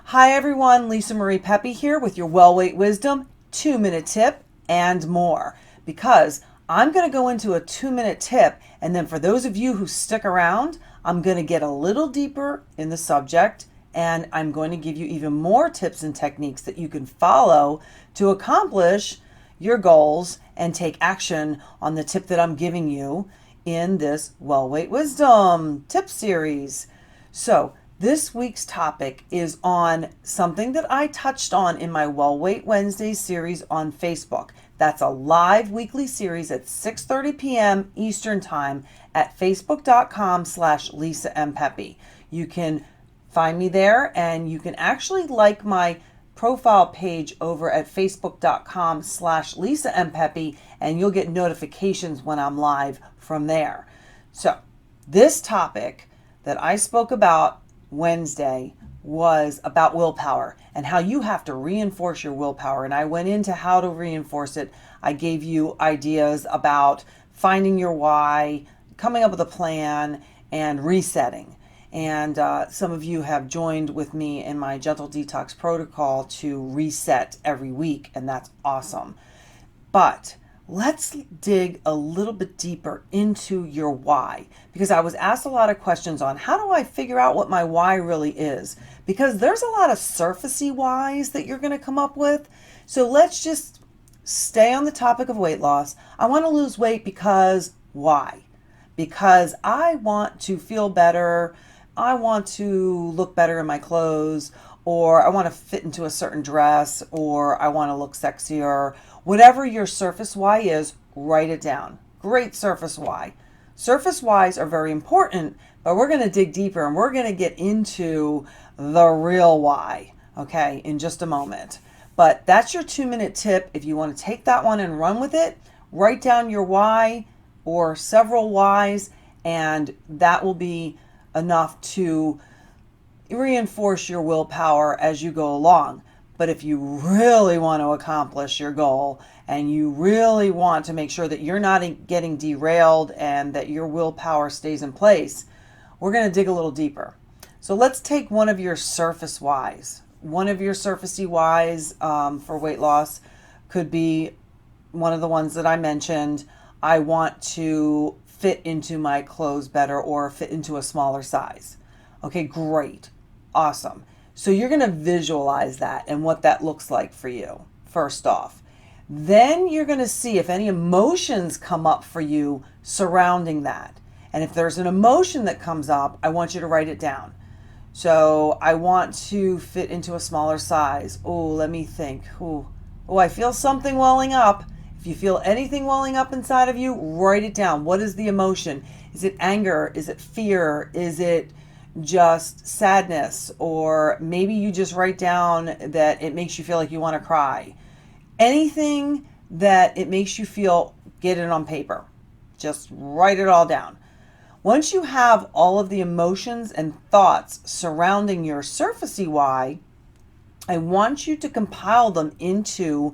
Hi everyone, Lisa Marie Pepe here with your Well Weight Wisdom 2-minute tip and more. Because I'm going to go into a 2-minute tip, and then for those of you who stick around, I'm going to get a little deeper in the subject, and I'm going to give you even more tips and techniques that you can follow to accomplish your goals and take action on the tip that I'm giving you in this Well Weight Wisdom tip series. So, this week's topic is on something that I touched on in my Well Weight Wednesday series on Facebook. That's a live weekly series at 6:30 p.m. Eastern Time at facebook.com/Lisa M. Pepe. You can find me there, and you can actually like my profile page over at facebook.com/Lisa M. Pepe, and you'll get notifications when I'm live from there. So, this topic that I spoke about Wednesday was about willpower and how you have to reinforce your willpower. And I went into how to reinforce it. I gave you ideas about finding your why, coming up with a plan, and resetting. And some of you have joined with me in my Gentle Detox protocol to reset every week, and that's awesome. But let's dig a little bit deeper into your why, because I was asked a lot of questions on how do I figure out what my why really is, because there's a lot of surfacey whys that you're going to come up with. So let's just stay on the topic of weight loss. I want to lose weight because why? Because I want to feel better. I want to look better in my clothes, or I want to fit into a certain dress, or I want to look sexier. Whatever your surface why is, write it down. Great surface why. Surface whys are very important, but we're going to dig deeper and we're going to get into the real why, okay, in just a moment. But that's your 2-minute tip. If you want to take that one and run with it, write down your why or several whys, and that will be enough to reinforce your willpower as you go along. But if you really want to accomplish your goal and you really want to make sure that you're not getting derailed and that your willpower stays in place, we're going to dig a little deeper. So let's take one of your surface whys. One of your surfacey whys for weight loss could be one of the ones that I mentioned. I want to fit into my clothes better or fit into a smaller size. Okay, great. Awesome. So you're going to visualize that and what that looks like for you, first off. Then you're going to see if any emotions come up for you surrounding that. And if there's an emotion that comes up, I want you to write it down. So I want to fit into a smaller size. Oh, let me think. Oh, I feel something welling up. If you feel anything welling up inside of you, write it down. What is the emotion? Is it anger? Is it fear? Is it just sadness? Or maybe you just write down that it makes you feel like you want to cry. Anything that it makes you feel, get it on paper. Just write it all down. Once you have all of the emotions and thoughts surrounding your surfacey why, I want you to compile them into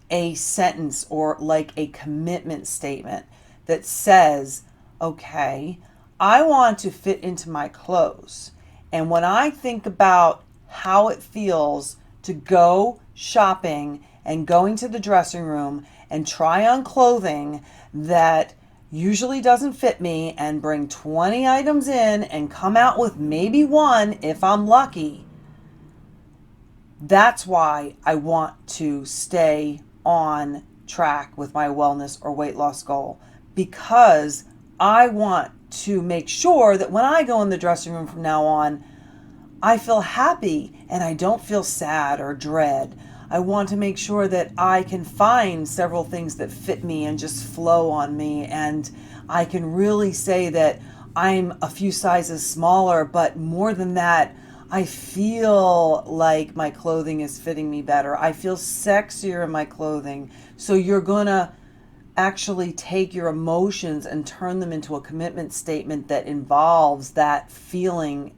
a sentence or like a commitment statement that says, okay, I want to fit into my clothes. And when I think about how it feels to go shopping and going to the dressing room and try on clothing that usually doesn't fit me and bring 20 items in and come out with maybe one if I'm lucky, that's why I want to stay on track with my wellness or weight loss goal, because I want to make sure that when I go in the dressing room from now on, I feel happy and I don't feel sad or dread. I want to make sure that I can find several things that fit me and just flow on me, and I can really say that I'm a few sizes smaller, but more than that, I feel like my clothing is fitting me better. I feel sexier in my clothing. So you're going to actually take your emotions and turn them into a commitment statement that involves that feeling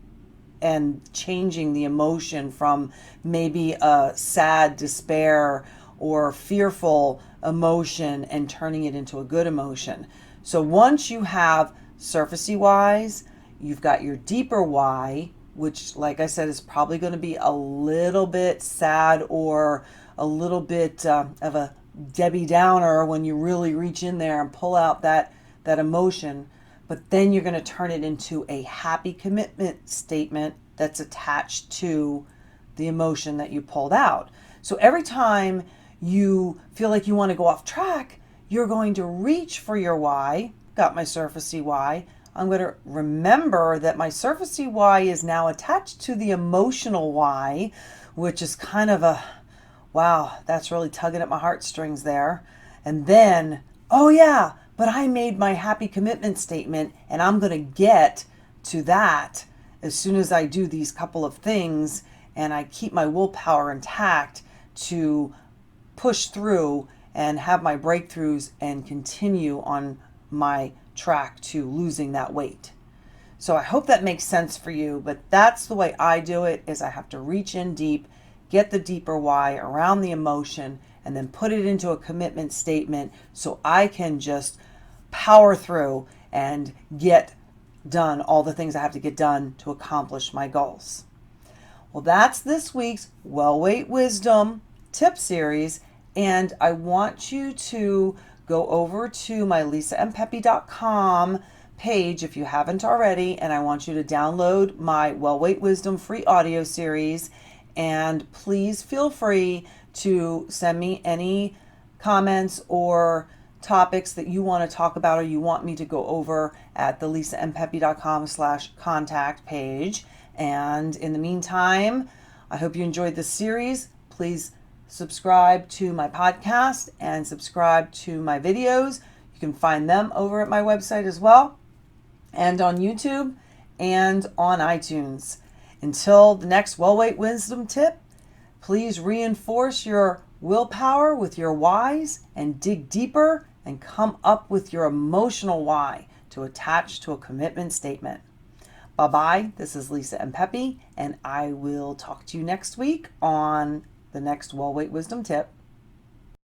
and changing the emotion from maybe a sad despair or fearful emotion and turning it into a good emotion. So once you have surfacey whys, you've got your deeper why, which, like I said, is probably going to be a little bit sad or a little bit of a Debbie Downer when you really reach in there and pull out that emotion. But then you're going to turn it into a happy commitment statement that's attached to the emotion that you pulled out. So every time you feel like you want to go off track, you're going to reach for your why. Got my surfacey why. I'm going to remember that my surfacey why is now attached to the emotional why, which is kind of a, wow, that's really tugging at my heartstrings there. And then, oh yeah, but I made my happy commitment statement, and I'm going to get to that as soon as I do these couple of things and I keep my willpower intact to push through and have my breakthroughs and continue on my track to losing that weight. So I hope that makes sense for you, but that's the way I do it, is I have to reach in deep, get the deeper why around the emotion, and then put it into a commitment statement so I can just power through and get done all the things I have to get done to accomplish my goals. Well, that's this week's Well Weight Wisdom tip series, and I want you to go over to my lisaandpepe.com page if you haven't already, and I want you to download my Well Weight Wisdom free audio series, and please feel free to send me any comments or topics that you want to talk about or you want me to go over at the lisaandpepe.com/contact page. And in the meantime, I hope you enjoyed this series. Please subscribe to my podcast and subscribe to my videos. You can find them over at my website as well, and on YouTube and on iTunes. Until the next Well Weight Wisdom tip, please reinforce your willpower with your whys and dig deeper and come up with your emotional why to attach to a commitment statement. Bye-bye. This is Lisa and Pepe, and I will talk to you next week on the next Well Weight Wisdom tip.